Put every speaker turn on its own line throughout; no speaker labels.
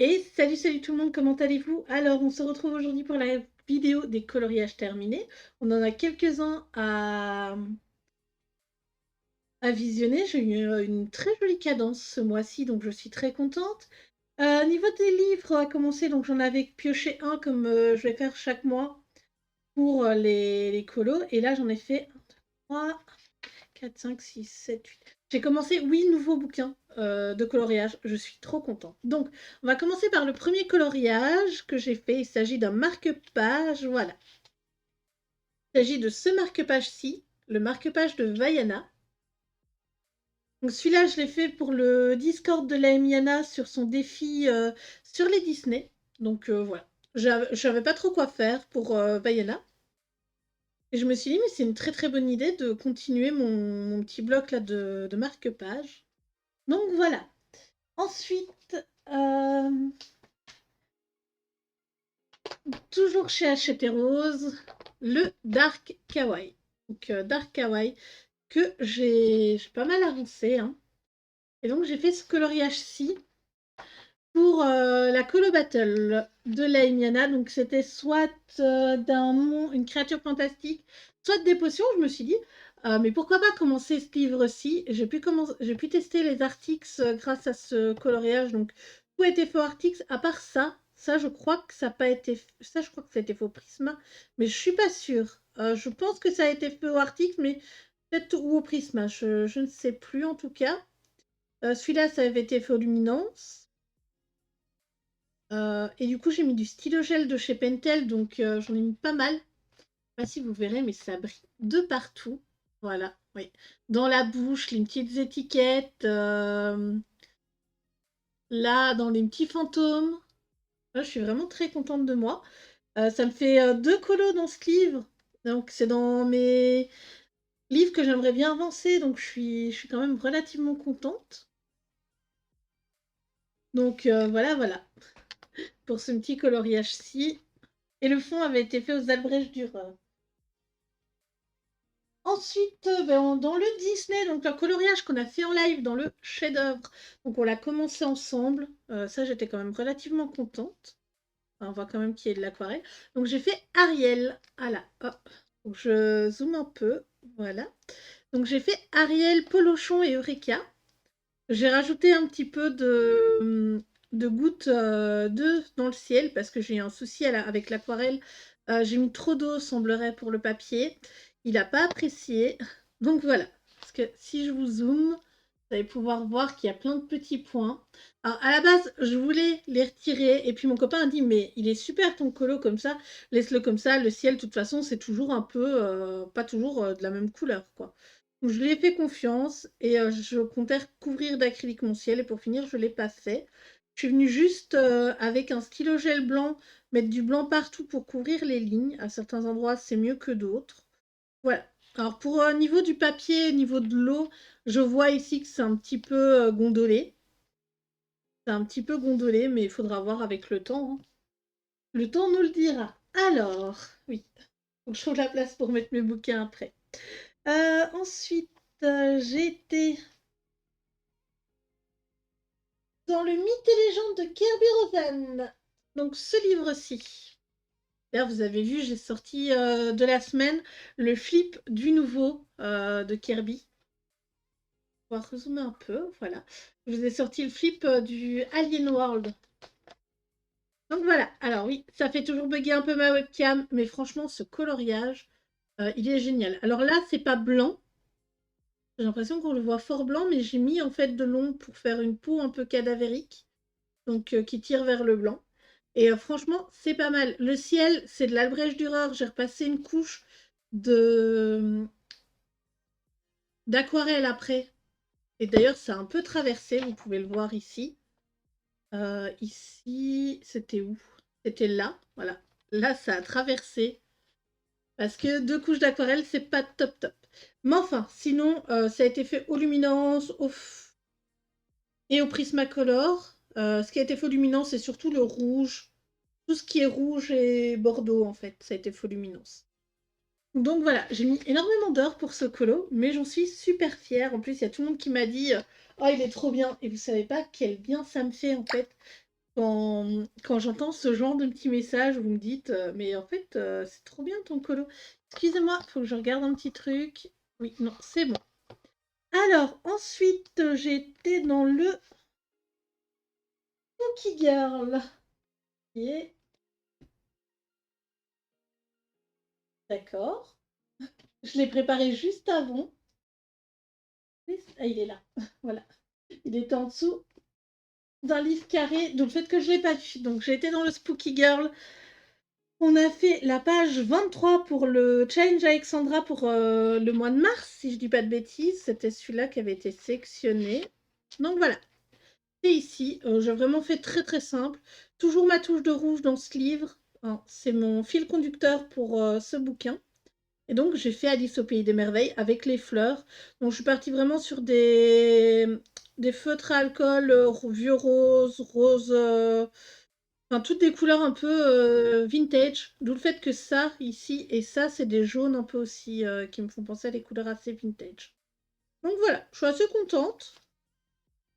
Et salut tout le monde, comment allez-vous? Alors, on se retrouve aujourd'hui pour la vidéo des coloriages terminés. On en a quelques-uns à visionner. J'ai eu une très jolie cadence ce mois-ci, donc je suis très contente. Niveau des livres, à commencer, donc j'en avais pioché un comme je vais faire chaque mois pour les colos. Et là, j'en ai fait 1, 2, 3, 4, 5, 6, 7, 8. J'ai commencé 8 nouveaux bouquins de coloriage. Je suis trop contente. Donc, on va commencer par le premier coloriage que j'ai fait. Il s'agit d'un marque-page. Voilà. Il s'agit de ce marque-page-ci, le marque-page de Vaiana. Donc, celui-là, je l'ai fait pour le Discord de la Emiana sur son défi sur les Disney. Donc, voilà. Je ne savais pas trop quoi faire pour Vaiana. Et je me suis dit, mais c'est une très très bonne idée de continuer mon petit bloc là de marque-page. Donc voilà. Ensuite, toujours chez Hachette Rose, le Dark Kawaii. Donc Dark Kawaii que j'ai pas mal avancé. Hein. Et donc j'ai fait ce coloriage-ci pour la Colo Battle de la Emiana. Donc c'était soit une créature fantastique, soit des potions. Je me suis dit, mais pourquoi pas commencer ce livre-ci. J'ai pu tester les Artix grâce à ce coloriage. Donc tout a été fait au Artix. À part ça, je crois que ça n'a pas été. Ça, je crois que ça a été fait au Prisma, mais je suis pas sûre. Je pense que ça a été fait au Artix, mais peut-être ou au Prisma. Je ne sais plus en tout cas. Celui-là, ça avait été fait au Luminance. Et du coup, j'ai mis du stylo gel de chez Pentel, donc j'en ai mis pas mal. Je sais pas si vous verrez, mais ça brille de partout. Voilà, oui. Dans la bouche, les petites étiquettes. Là, dans les petits fantômes. Là, je suis vraiment très contente de moi. Ça me fait 2 colos dans ce livre. Donc, c'est dans mes livres que j'aimerais bien avancer. Donc, je suis quand même relativement contente. Donc, voilà. Pour ce petit coloriage-ci. Et le fond avait été fait aux Albrecht Dürer. Ensuite, dans le Disney, donc le coloriage qu'on a fait en live dans le chef-d'œuvre, donc on l'a commencé ensemble. Ça, j'étais quand même relativement contente. Enfin, on voit quand même qu'il y a de l'aquarelle. Donc j'ai fait Ariel. Voilà, hop. Donc, je zoome un peu. Voilà. Donc j'ai fait Ariel, Polochon et Eureka. J'ai rajouté un petit peu de gouttes d'eau dans le ciel parce que j'ai eu un souci avec l'aquarelle. J'ai mis trop d'eau, semblerait, pour le papier. Il n'a pas apprécié. Donc voilà. Parce que si je vous zoome, vous allez pouvoir voir qu'il y a plein de petits points. Alors à la base, je voulais les retirer. Et puis mon copain a dit, mais il est super ton colo comme ça. Laisse-le comme ça. Le ciel, de toute façon, c'est toujours un peu, pas toujours de la même couleur, quoi. Donc, je lui ai fait confiance et je comptais recouvrir d'acrylique mon ciel. Et pour finir, je ne l'ai pas fait. Je suis venue juste avec un stylo gel blanc, mettre du blanc partout pour couvrir les lignes. À certains endroits, c'est mieux que d'autres. Voilà. Alors pour niveau du papier, niveau de l'eau, je vois ici que c'est un petit peu gondolé. C'est un petit peu gondolé, mais il faudra voir avec le temps. Hein. Le temps nous le dira. Alors, oui. Faut que je trouve la place pour mettre mes bouquins après. Ensuite, j'ai été dans le mythe et légende de Kirby Rosen. Donc ce livre-ci. D'ailleurs, vous avez vu, j'ai sorti de la semaine le flip du nouveau de Kirby. On va rezoomer un peu, voilà. Je vous ai sorti le flip du Alien World. Donc voilà, alors oui, ça fait toujours bugger un peu ma webcam, mais franchement, ce coloriage, il est génial. Alors là, c'est pas blanc. J'ai l'impression qu'on le voit fort blanc, mais j'ai mis en fait de l'ombre pour faire une peau un peu cadavérique, donc qui tire vers le blanc. Et franchement, c'est pas mal. Le ciel, c'est de l'Albrecht Dürer. J'ai repassé une couche de d'aquarelle après. Et d'ailleurs, ça a un peu traversé, vous pouvez le voir ici. Ici, c'était où? C'était là, voilà. Là, ça a traversé. Parce que 2 couches d'aquarelle, c'est pas top top. Mais enfin, sinon, ça a été fait au Luminance et au Prismacolor. Ce qui a été fait au Luminance, c'est surtout le rouge. Tout ce qui est rouge et bordeaux, en fait, ça a été fait au Luminance. Donc voilà, j'ai mis énormément d'heures pour ce colo, mais j'en suis super fière. En plus, il y a tout le monde qui m'a dit « Oh, il est trop bien !» Et vous savez pas quel bien ça me fait, en fait. quand j'entends ce genre de petits messages où vous me dites mais en fait, c'est trop bien ton colo. Excusez-moi, faut que je regarde un petit truc. Oui, non, c'est bon. Alors, ensuite, j'étais dans le Cookie Girl. Qui est... D'accord. Je l'ai préparé juste avant. Ah, il est là. Voilà. Il était en dessous d'un livre carré. Donc, le fait que je ne l'ai pas vu. Donc, j'ai été dans le Spooky Girl. On a fait la page 23 pour le challenge Alexandra pour le mois de mars, si je dis pas de bêtises. C'était celui-là qui avait été sélectionné. Donc voilà, c'est ici. J'ai vraiment fait très très simple. Toujours ma touche de rouge dans ce livre. Hein, c'est mon fil conducteur pour ce bouquin. Et donc j'ai fait Alice au pays des merveilles avec les fleurs. Donc je suis partie vraiment sur des feutres à alcool, vieux rose, rose... Enfin, toutes des couleurs un peu vintage, d'où le fait que ça, ici, et ça, c'est des jaunes un peu aussi qui me font penser à des couleurs assez vintage. Donc voilà, je suis assez contente.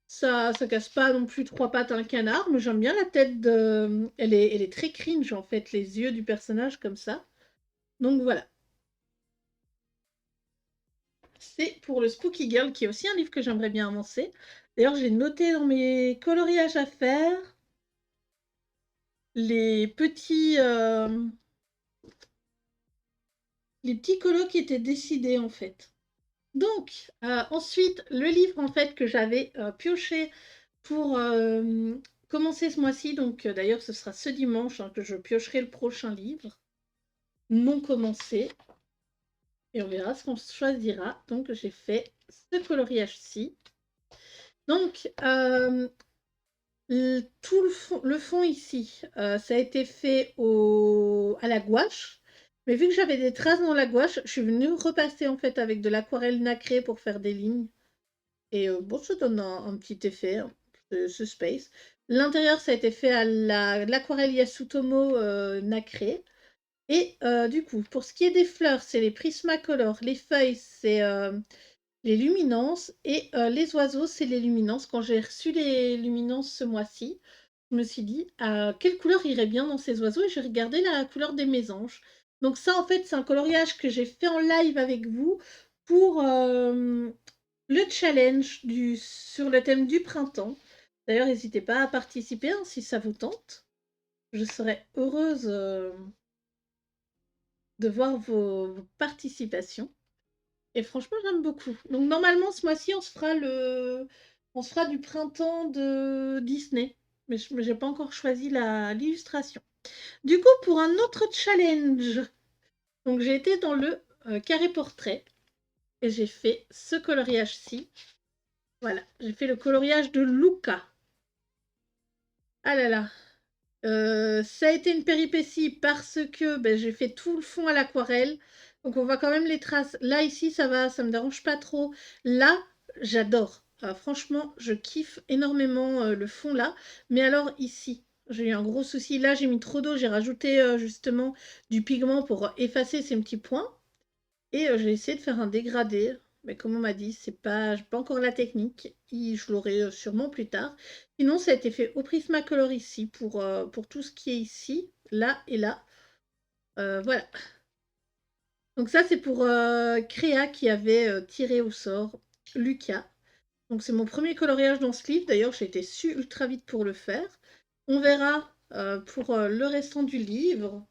Ça casse pas non plus trois pattes à un canard, mais j'aime bien la tête de... Elle est très cringe, en fait, les yeux du personnage comme ça. Donc voilà. C'est pour le Spooky Girl, qui est aussi un livre que j'aimerais bien avancer. D'ailleurs, j'ai noté dans mes coloriages à faire les petits... les petits colos qui étaient décidés en fait. Donc, ensuite, le livre en fait que j'avais pioché pour commencer ce mois-ci, donc d'ailleurs ce sera ce dimanche hein, que je piocherai le prochain livre, non commencé, et on verra ce qu'on choisira. Donc j'ai fait ce coloriage-ci. Donc, tout le fond ici, ça a été fait à la gouache. Mais vu que j'avais des traces dans la gouache, je suis venue repasser en fait avec de l'aquarelle nacrée pour faire des lignes. Et bon, ça donne un petit effet, hein, ce space. L'intérieur, ça a été fait à l'aquarelle Yasutomo nacrée. Et du coup, pour ce qui est des fleurs, c'est les Prismacolor. Les feuilles, c'est les luminances. Et les oiseaux, c'est les luminances. Quand j'ai reçu les luminances ce mois-ci, je me suis dit, quelle couleur irait bien dans ces oiseaux? Et j'ai regardé la couleur des mésanges. Donc ça, en fait, c'est un coloriage que j'ai fait en live avec vous pour le challenge sur le thème du printemps. D'ailleurs, n'hésitez pas à participer hein, si ça vous tente. Je serais heureuse de voir vos participations. Et franchement, j'aime beaucoup. Donc normalement, ce mois-ci, on se fera du printemps de Disney. Mais je n'ai pas encore choisi l'illustration. Du coup, pour un autre challenge, donc j'ai été dans le carré portrait et j'ai fait ce coloriage-ci. Voilà, j'ai fait le coloriage de Luca. Ah là là, ça a été une péripétie parce que ben, j'ai fait tout le fond à l'aquarelle. Donc on voit quand même les traces. Là, ici, ça va, ça me dérange pas trop. Là, j'adore. Franchement, je kiffe énormément le fond là. Mais alors ici, j'ai eu un gros souci. Là, j'ai mis trop d'eau. J'ai rajouté justement du pigment pour effacer ces petits points. Et j'ai essayé de faire un dégradé. Mais comme on m'a dit, j'ai pas encore la technique. Et je l'aurai sûrement plus tard. Sinon, ça a été fait au Prismacolor ici pour tout ce qui est ici, là et là. Voilà. Donc ça, c'est pour Créa qui avait tiré au sort Lucas. Donc c'est mon premier coloriage dans ce livre. D'ailleurs, j'ai été su ultra vite pour le faire. On verra pour le restant du livre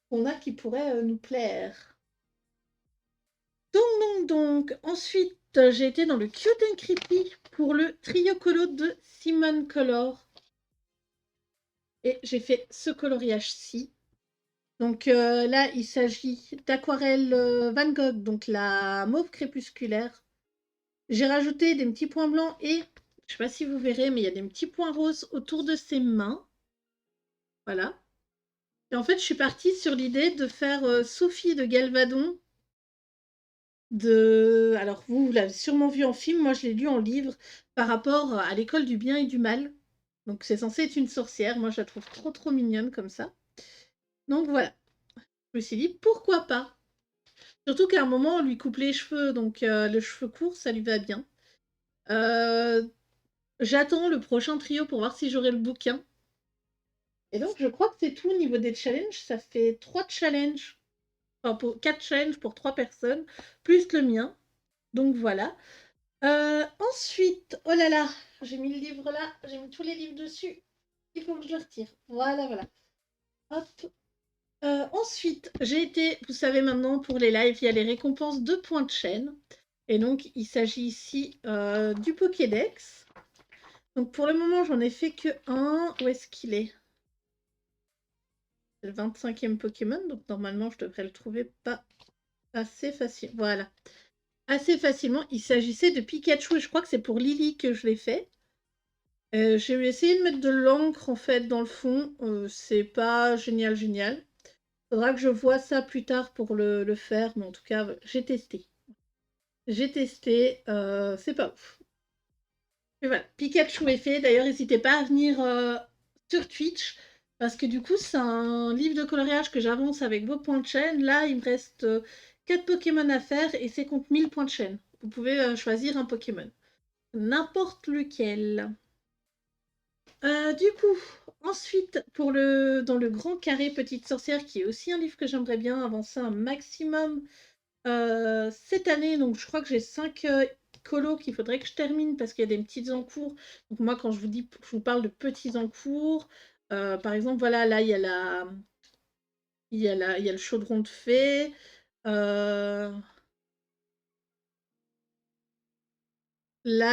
qu'on a qui pourrait nous plaire. Donc, ensuite, j'ai été dans le Cute and Creepy pour le trio colo de Simone Color. Et j'ai fait ce coloriage-ci. Donc là, il s'agit d'aquarelle Van Gogh, donc la mauve crépusculaire. J'ai rajouté des petits points blancs et, je ne sais pas si vous verrez, mais il y a des petits points roses autour de ses mains. Voilà. Et en fait, je suis partie sur l'idée de faire Sophie de Galvadon. Alors, vous l'avez sûrement vu en film, moi je l'ai lu en livre par rapport à l'école du bien et du mal. Donc, c'est censé être une sorcière. Moi, je la trouve trop trop mignonne comme ça. Donc, voilà. Je me suis dit, pourquoi pas? Surtout qu'à un moment, on lui coupe les cheveux, donc le cheveu court, ça lui va bien. j'attends le prochain trio pour voir si j'aurai le bouquin. Et donc, je crois que c'est tout au niveau des challenges. Ça fait 3 challenges, enfin, 4 challenges pour 3 personnes, plus le mien. Donc, voilà. Ensuite, oh là là, j'ai mis le livre là, j'ai mis tous les livres dessus. Il faut que je le retire. Voilà, voilà. Hop. Ensuite, j'ai été, vous savez maintenant, pour les lives, il y a les récompenses de points de chaîne. Et donc, il s'agit ici du Pokédex. Donc, pour le moment, j'en ai fait que un. Où est-ce qu'il est? C'est le 25e Pokémon, donc normalement, je devrais le trouver pas assez facile. Voilà. Assez facilement. Il s'agissait de Pikachu, et je crois que c'est pour Lily que je l'ai fait. J'ai essayé de mettre de l'encre, en fait, dans le fond. C'est pas génial, génial. Faudra que je vois ça plus tard pour le faire, mais en tout cas, j'ai testé. J'ai testé, c'est pas ouf. Et voilà, Pikachu est fait. D'ailleurs, n'hésitez pas à venir sur Twitch, parce que du coup, c'est un livre de coloriage que j'avance avec vos points de chaîne. Là, il me reste 4 Pokémon à faire et c'est contre 1000 points de chaîne. Vous pouvez choisir un Pokémon. N'importe lequel. Du coup, ensuite, dans le Grand Carré Petite Sorcière, qui est aussi un livre que j'aimerais bien avancer un maximum cette année, donc je crois que j'ai 5 colos qu'il faudrait que je termine parce qu'il y a des petites en cours. Donc moi, quand je vous parle de petits en cours, par exemple, voilà, là, il y a le chaudron de fée. Là,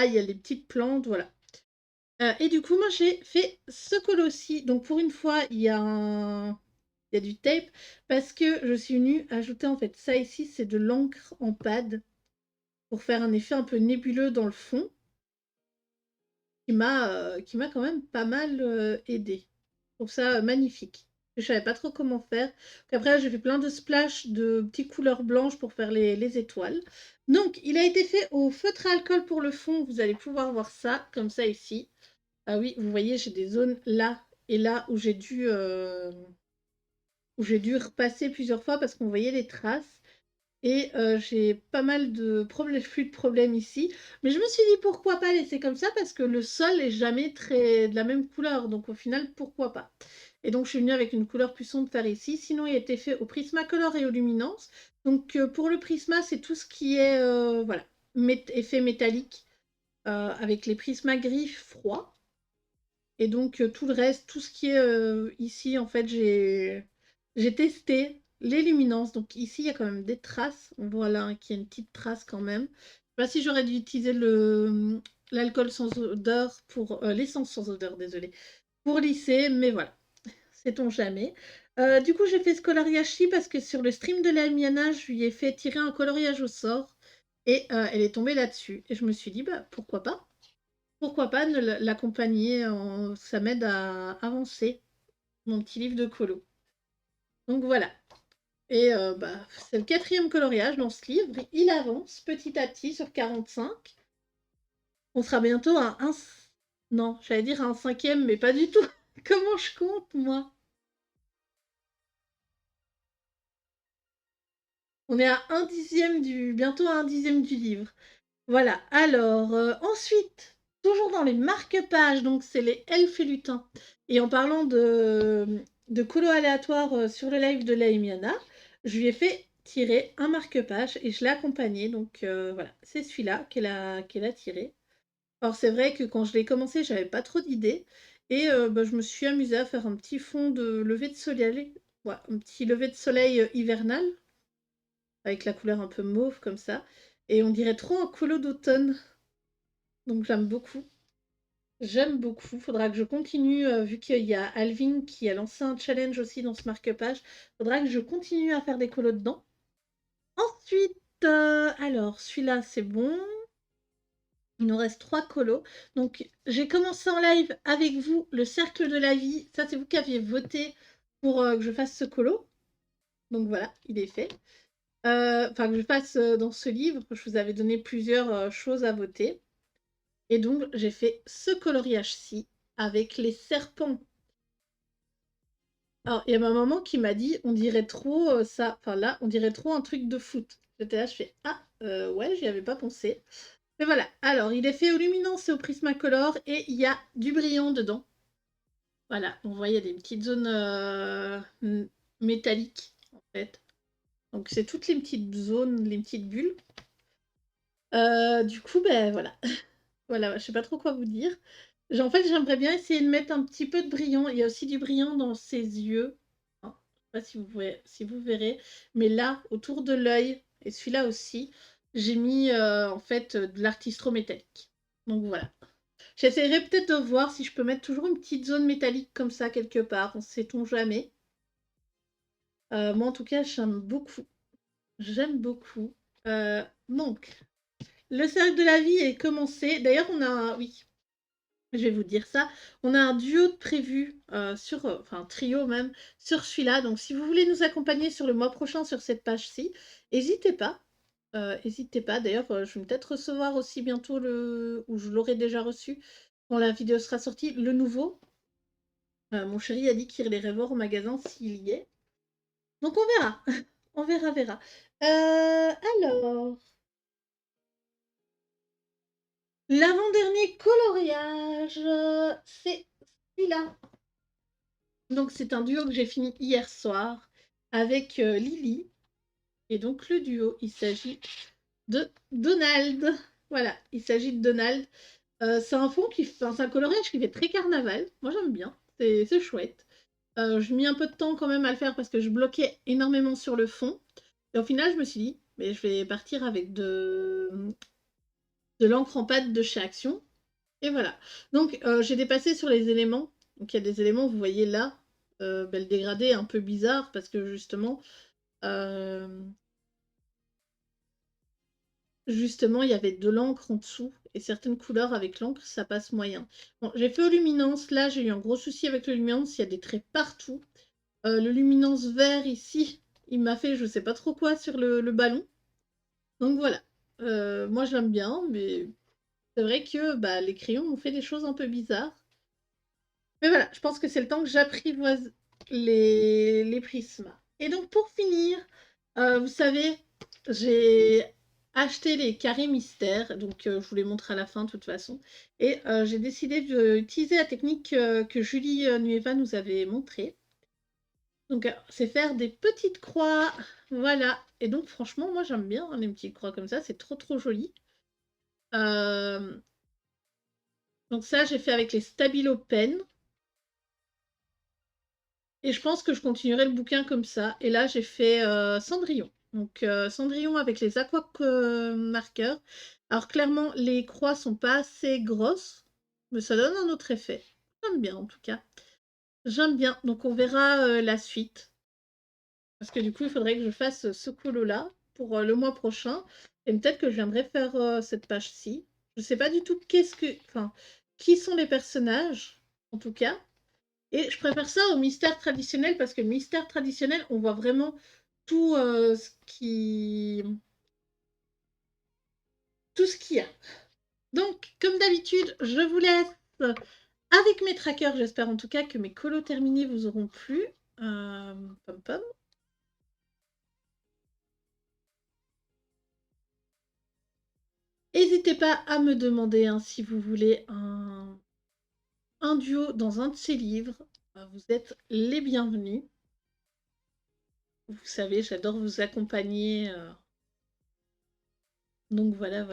il y a les petites plantes, voilà. Et du coup, moi, j'ai fait ce colo-ci. Donc, pour une fois, il y a du tape parce que je suis venue ajouter, en fait, ça ici, c'est de l'encre en pad pour faire un effet un peu nébuleux dans le fond qui m'a quand même pas mal aidé. Je trouve ça magnifique. Je savais pas trop comment faire. Après, j'ai fait plein de splash de petites couleurs blanches pour faire les étoiles. Donc, il a été fait au feutre à alcool pour le fond. Vous allez pouvoir voir ça, comme ça ici. Ah oui, vous voyez, j'ai des zones là et là où j'ai dû repasser plusieurs fois parce qu'on voyait les traces. Et j'ai pas mal de problèmes, plus de problèmes ici. Mais je me suis dit pourquoi pas laisser comme ça parce que le sol est jamais très de la même couleur. Donc au final, pourquoi pas. Et donc je suis venue avec une couleur plus sombre faire ici. Sinon, il a été fait au Prismacolor et aux Luminance. Donc pour le Prisma, c'est tout ce qui est voilà, effet métallique avec les Prisma gris froids. Et donc tout le reste, tout ce qui est ici, en fait, j'ai testé les luminances. Donc ici, il y a quand même des traces. On voit là qu'il y a une petite trace quand même. Je sais pas si j'aurais dû utiliser l'alcool sans odeur pour l'essence sans odeur, désolé, pour lisser, mais voilà, sait-on jamais. Du coup, j'ai fait ce coloriage-ci parce que sur le stream de la Miana, je lui ai fait tirer un coloriage au sort et elle est tombée là-dessus. Et je me suis dit, bah pourquoi pas? Pourquoi pas ne l'accompagner, ça m'aide à avancer mon petit livre de colo. Donc voilà. Et bah, c'est le 4e coloriage dans ce livre. Il avance petit à petit sur 45. On sera bientôt à un... Non, j'allais dire à un 5e, mais pas du tout. Comment je compte, moi? On est à un dixième bientôt à un dixième du livre. Voilà. Alors, ensuite, toujours dans les marque-pages, donc c'est les elfes et lutins. Et en parlant de colo aléatoire sur le live de Laimiana, je lui ai fait tirer un marque-page et je l'ai accompagné. Donc voilà, c'est celui-là qu'elle a tiré. Alors c'est vrai que quand je l'ai commencé, j'avais pas trop d'idées. Et bah, je me suis amusée à faire un petit fond de lever de soleil. Ouais, un petit lever de soleil hivernal avec la couleur un peu mauve comme ça. Et on dirait trop un colo d'automne. Donc j'aime beaucoup. J'aime beaucoup. Faudra que je continue, vu qu'il y a Alvin qui a lancé un challenge aussi dans ce marque-page. Faudra que je continue à faire des colos dedans. Ensuite, alors celui-là c'est bon. Il nous reste 3 colos. Donc j'ai commencé en live avec vous le cercle de la vie. Ça c'est vous qui aviez voté pour que je fasse ce colo. Donc voilà, il est fait. Enfin, que je fasse dans ce livre. Je vous avais donné plusieurs choses à voter. Et donc, j'ai fait ce coloriage-ci avec les serpents. Alors, il y a ma maman qui m'a dit, on dirait trop ça. Enfin là, on dirait trop un truc de foot. J'étais là, je fais, ah, ouais, j'y avais pas pensé. Mais voilà, alors il est fait au luminance et au Prismacolor et il y a du brillant dedans. Voilà, on voit il y a des petites zones métalliques en fait. Donc c'est toutes les petites zones, les petites bulles. Du coup, ben voilà. Voilà, je sais pas trop quoi vous dire. En fait, j'aimerais bien essayer de mettre un petit peu de brillant. Il y a aussi du brillant dans ses yeux. Hein, je sais pas si vous verrez. Mais là, autour de l'œil, et celui-là aussi, j'ai mis en fait de l'artistro métallique. Donc voilà. J'essaierai peut-être de voir si je peux mettre toujours une petite zone métallique comme ça quelque part. On sait-on jamais. Moi, en tout cas, j'aime beaucoup. J'aime beaucoup. Donc, le cercle de la vie est commencé. D'ailleurs, on a oui, je vais vous dire ça. On a un duo de prévu enfin un trio même, sur celui-là. Donc, si vous voulez nous accompagner sur le mois prochain sur cette page-ci, n'hésitez pas. N'hésitez pas. D'ailleurs, je vais peut-être recevoir aussi bientôt ou je l'aurai déjà reçu quand la vidéo sera sortie, le nouveau. Mon chéri a dit qu'il irait voir au magasin s'il y est. Donc, on verra. On verra. Alors, l'avant-dernier coloriage, c'est celui-là. Donc c'est un duo que j'ai fini hier soir avec Lily. Et donc le duo, il s'agit de Donald. Voilà, il s'agit de Donald. C'est un fond enfin, c'est un coloriage qui fait très carnaval. Moi j'aime bien, c'est chouette. Je mis un peu de temps quand même à le faire parce que je bloquais énormément sur le fond. Et au final, je me suis dit, mais je vais partir avec de l'encre en pâte de chez Action. Et voilà. Donc, j'ai dépassé sur les éléments. Donc, il y a des éléments, vous voyez là, le dégradé est un peu bizarre parce que justement, il y avait de l'encre en dessous et certaines couleurs avec l'encre, ça passe moyen. Bon, j'ai fait au luminance. Là, j'ai eu un gros souci avec le luminance. Il y a des traits partout. Le luminance vert ici, il m'a fait je sais pas trop quoi sur le ballon. Donc voilà. Moi, j'aime bien, mais c'est vrai que bah, les crayons ont fait des choses un peu bizarres. Mais voilà, je pense que c'est le temps que j'apprivoise les prismes. Et donc pour finir, vous savez, j'ai acheté les carrés mystères, donc je vous les montre à la fin de toute façon. Et j'ai décidé d'utiliser la technique que Julie Nueva nous avait montrée. Donc c'est faire des petites croix, voilà. Et donc franchement, moi j'aime bien hein, les petites croix comme ça, c'est trop joli. Euh, donc ça, j'ai fait avec les Stabilo Pen. Et je pense que je continuerai le bouquin comme ça. Et là, j'ai fait Cendrillon. Donc Cendrillon avec les aqua marqueurs. Alors clairement, les croix sont pas assez grosses, mais ça donne un autre effet. J'aime bien en tout cas. J'aime bien. Donc on verra la suite. Parce que du coup, il faudrait que je fasse ce colo-là pour le mois prochain. Et peut-être que je viendrai faire cette page-ci. Je sais pas du tout enfin, qui sont les personnages, en tout cas. Et je préfère ça au mystère traditionnel parce que le mystère traditionnel, on voit vraiment tout tout ce qu'il y a. Donc, comme d'habitude, je vous laisse avec mes trackers. J'espère en tout cas que mes colos terminés vous auront plu. Pom pom. N'hésitez pas à me demander hein, si vous voulez un duo dans un de ces livres. Vous êtes les bienvenus. Vous savez, j'adore vous accompagner. Donc voilà.